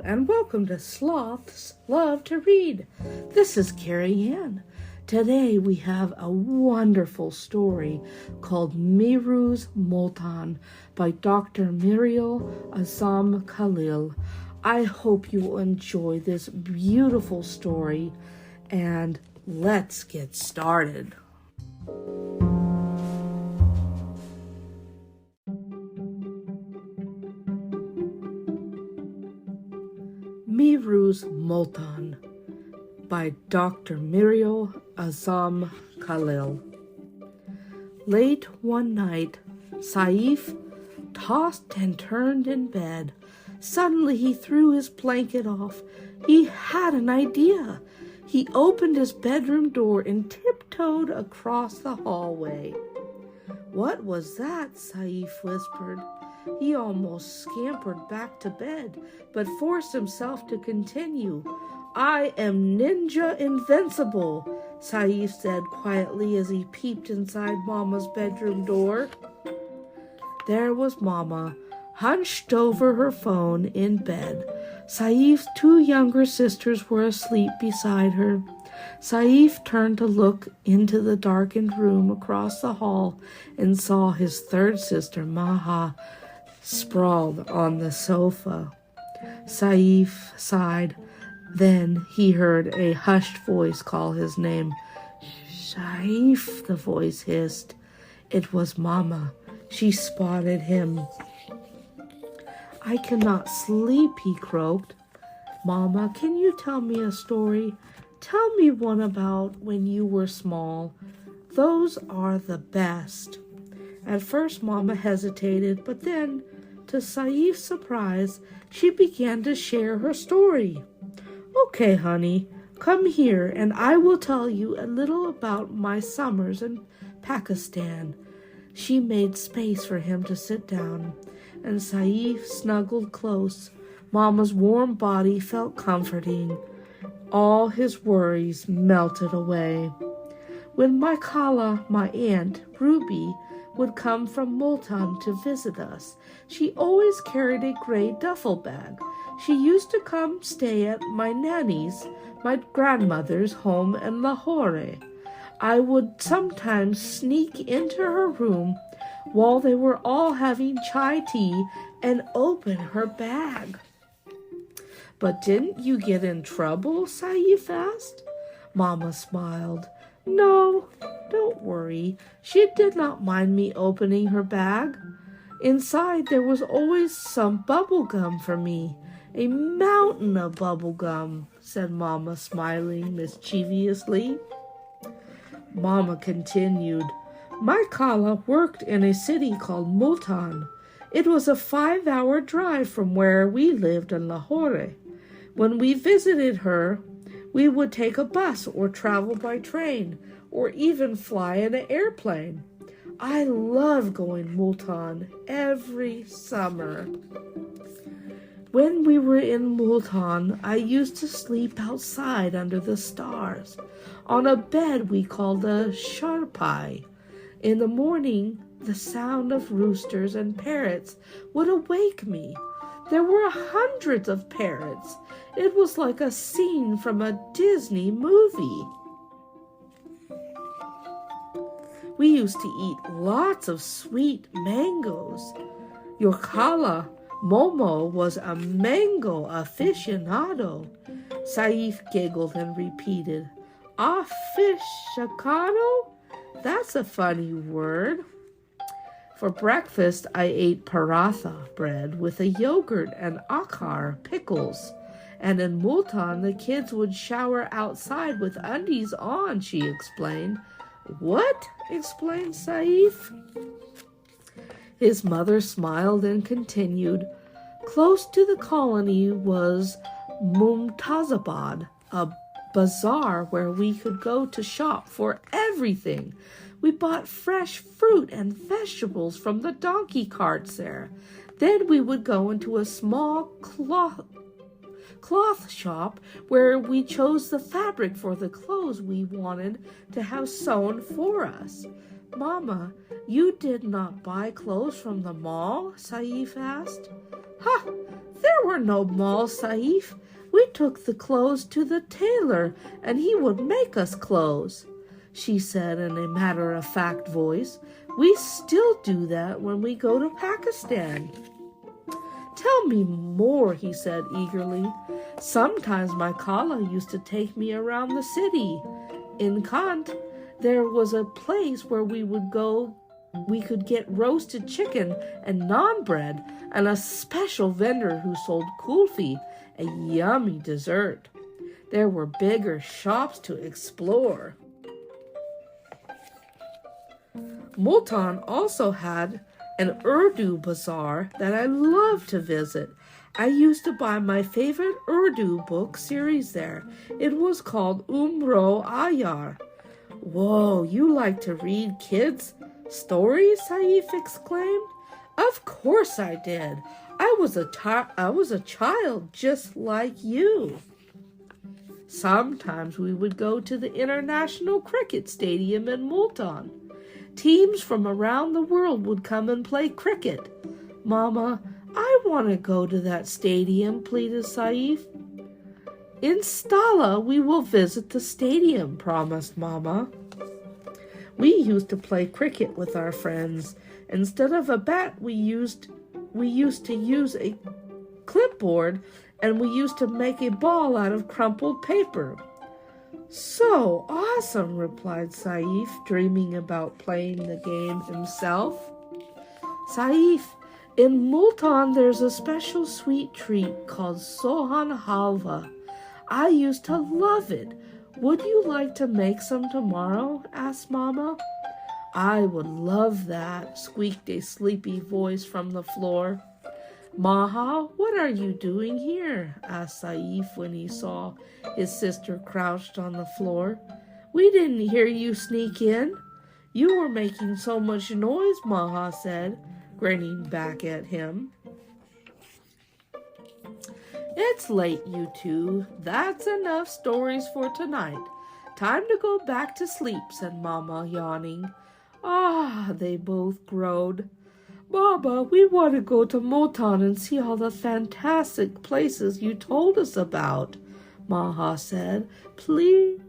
and welcome to Sloths Love to Read. This is Carrie Ann. Today we have a wonderful story called Meeru's Multan by Dr. Miral Azam Khalil. I hope you will enjoy this beautiful story, and let's get started. Meeru's Multan by Dr. Miral Azam Khalil. Late one night, Saif tossed and turned in bed. Suddenly he threw his blanket off. He had an idea. He opened his bedroom door and tiptoed across the hallway. "What was that?" Saif whispered. He almost scampered back to bed, but forced himself to continue. "I am Ninja Invincible," Saif said quietly as he peeped inside Mama's bedroom door. There was Mama, hunched over her phone in bed. Saif's two younger sisters were asleep beside her. Saif turned to look into the darkened room across the hall and saw his third sister, Maha, sprawled on the sofa. Saif sighed. Then he heard a hushed voice call his name. "Saif," the voice hissed. It was Mama. She spotted him. "I cannot sleep," he croaked. "Mama, can you tell me a story? Tell me one about when you were small. Those are the best." At first, Mama hesitated, but then, to Saif's surprise, she began to share her story. "Okay, honey, come here and I will tell you a little about my summers in Pakistan." She made space for him to sit down, and Saif snuggled close. Mama's warm body felt comforting. All his worries melted away. When my Khala, my aunt, Ruby, would come from Multan to visit us, she always carried a gray duffel bag. She used to come stay at my nanny's, my grandmother's home in Lahore. I would sometimes sneak into her room while they were all having chai tea and open her bag. "But didn't you get in trouble?" Saif asked. Mama smiled. "No, don't worry. She did not mind me opening her bag. Inside there was always some bubble gum for me. A mountain of bubble gum," said Mama, smiling mischievously. Mama continued. "My Khala worked in a city called Multan. It was a 5-hour drive from where we lived in Lahore. When we visited her, we would take a bus or travel by train or even fly in an airplane. I love going Multan every summer. When we were in Multan, I used to sleep outside under the stars on a bed we called a sharpai. In the morning, the sound of roosters and parrots would awake me. There were hundreds of parrots. It was like a scene from a Disney movie. We used to eat lots of sweet mangoes. Your Khala, Momo, was a mango aficionado." Saif giggled and repeated, "Aficionado? That's a funny word." For breakfast, I ate paratha bread with a yogurt and acar pickles. And in Multan, the kids would shower outside with undies on, she explained. "What?" explained Saif. His mother smiled and continued. Close to the colony was Mumtazabad, a bazaar where we could go to shop for everything. We bought fresh fruit and vegetables from the donkey carts there. Then we would go into a small cloth shop where we chose the fabric for the clothes we wanted to have sewn for us. "Mama, you did not buy clothes from the mall?" Saif asked. "Ha! There were no malls, Saif. We took the clothes to the tailor, and he would make us clothes, she said in a matter-of-fact voice. We still do that when we go to Pakistan. Tell me more, he said eagerly. Sometimes my Khala used to take me around the city. In Kant, there was a place where we could get roasted chicken and naan bread, and a special vendor who sold kulfi, a yummy dessert. There were bigger shops to explore. Multan also had an Urdu bazaar that I loved to visit. I used to buy my favorite Urdu book series there. It was called Umro Ayar. Whoa, you like to read kids' stories? Saif exclaimed. Of course I did. I was a child just like you. Sometimes we would go to the International Cricket Stadium in Multan. Teams from around the world would come and play cricket. Mama, I want to go to that stadium, pleaded Saif. In Stala, we will visit the stadium, promised Mama. We used to play cricket with our friends. Instead of a bat, we used to use a clipboard, and we used to make a ball out of crumpled paper. So awesome, replied Saif, dreaming about playing the game himself. Saif, in Multan there's a special sweet treat called Sohan Halva. I used to love it. Would you like to make some tomorrow? Asked Mama. I would love that, squeaked a sleepy voice from the floor. Maha, what are you doing here? Asked Saif when he saw his sister crouched on the floor. We didn't hear you sneak in. You were making so much noise, Maha said, grinning back at him. It's late, you two. That's enough stories for tonight. Time to go back to sleep, said Mama, yawning. Ah, they both groaned. Mama, we want to go to Multan and see all the fantastic places you told us about, Maha said. Please.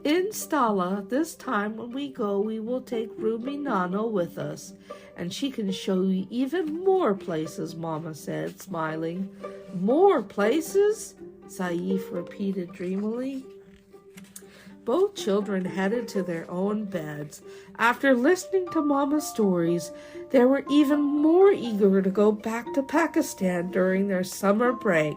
In Stala, this time when we go, we will take Ruby Nano with us, and she can show you even more places, Mama said, smiling. More places? Saif repeated dreamily. Both children headed to their own beds. After listening to Mama's stories, they were even more eager to go back to Pakistan during their summer break.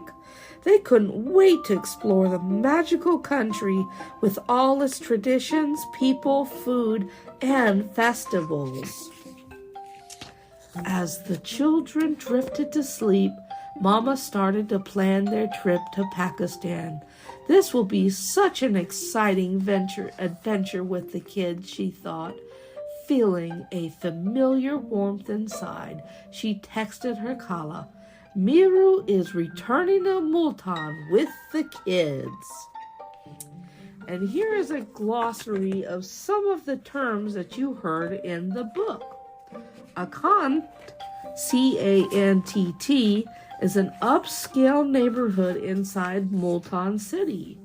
They couldn't wait to explore the magical country with all its traditions, people, food, and festivals. As the children drifted to sleep, Mama started to plan their trip to Pakistan. This will be such an exciting adventure with the kids, she thought. Feeling a familiar warmth inside, she texted her Khala, Meeru is returning to Multan with the kids. And here is a glossary of some of the terms that you heard in the book. A Kant, C-A-N-T-T, is an upscale neighborhood inside Multan city.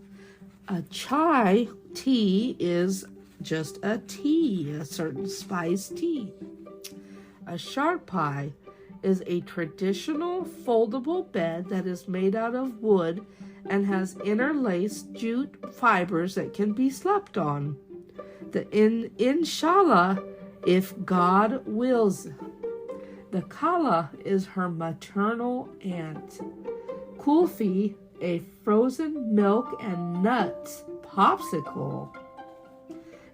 A chai tea is just a tea, a certain spice tea. A sharpai is a traditional foldable bed that is made out of wood and has interlaced jute fibers that can be slept on. The inshallah, if God wills. The Khala is her maternal aunt. Kulfi, a frozen milk and nuts popsicle.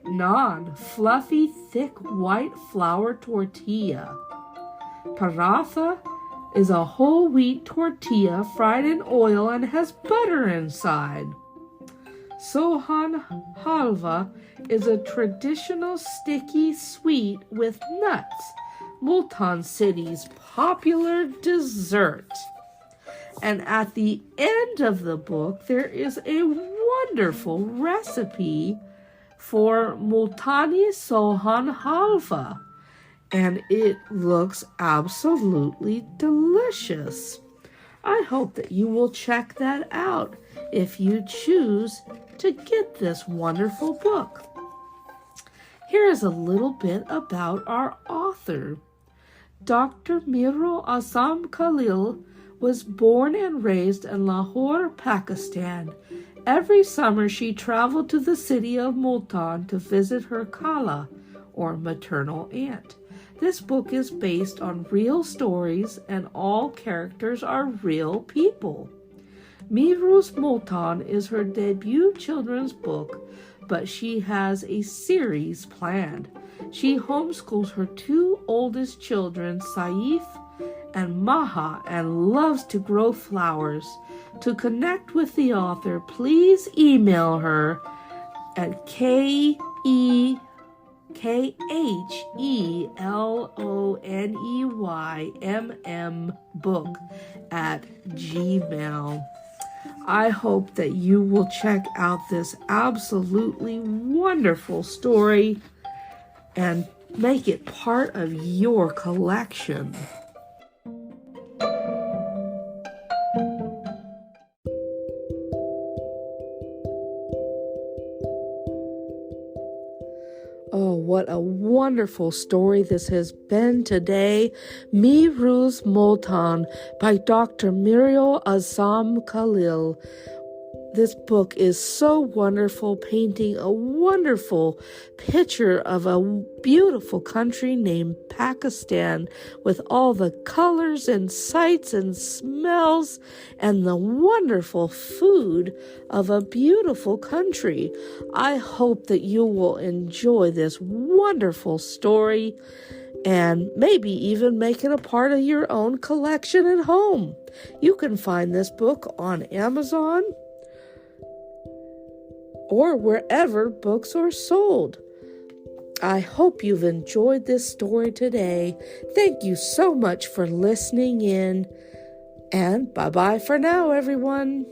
Naan, fluffy, thick white flour tortilla. Paratha is a whole wheat tortilla fried in oil and has butter inside. Sohan halva is a traditional sticky sweet with nuts, Multan city's popular dessert. And at the end of the book, there is a wonderful recipe for Multani Sohan halva, and it looks absolutely delicious. I hope that you will check that out if you choose to get this wonderful book. Here is a little bit about our author. Dr. Meeru Azam Khalil was born and raised in Lahore, Pakistan. Every summer she traveled to the city of Multan to visit her Khala, or maternal aunt. This book is based on real stories and all characters are real people. Meeru's Multan is her debut children's book, but she has a series planned. She homeschools her two oldest children, Saif and Maha, and loves to grow flowers. To connect with the author, please email her at KHELONEYMMbook@gmail. I hope that you will check out this absolutely wonderful story and make it part of your collection. Oh, what a wonderful story this has been today. Meeru's Multan by Dr. Meeru Azam Khalil. This book is so wonderful, painting a wonderful picture of a beautiful country named Pakistan with all the colors and sights and smells and the wonderful food of a beautiful country. I hope that you will enjoy this wonderful story and maybe even make it a part of your own collection at home. You can find this book on Amazon or wherever books are sold. I hope you've enjoyed this story today. Thank you so much for listening in, and bye-bye for now, everyone.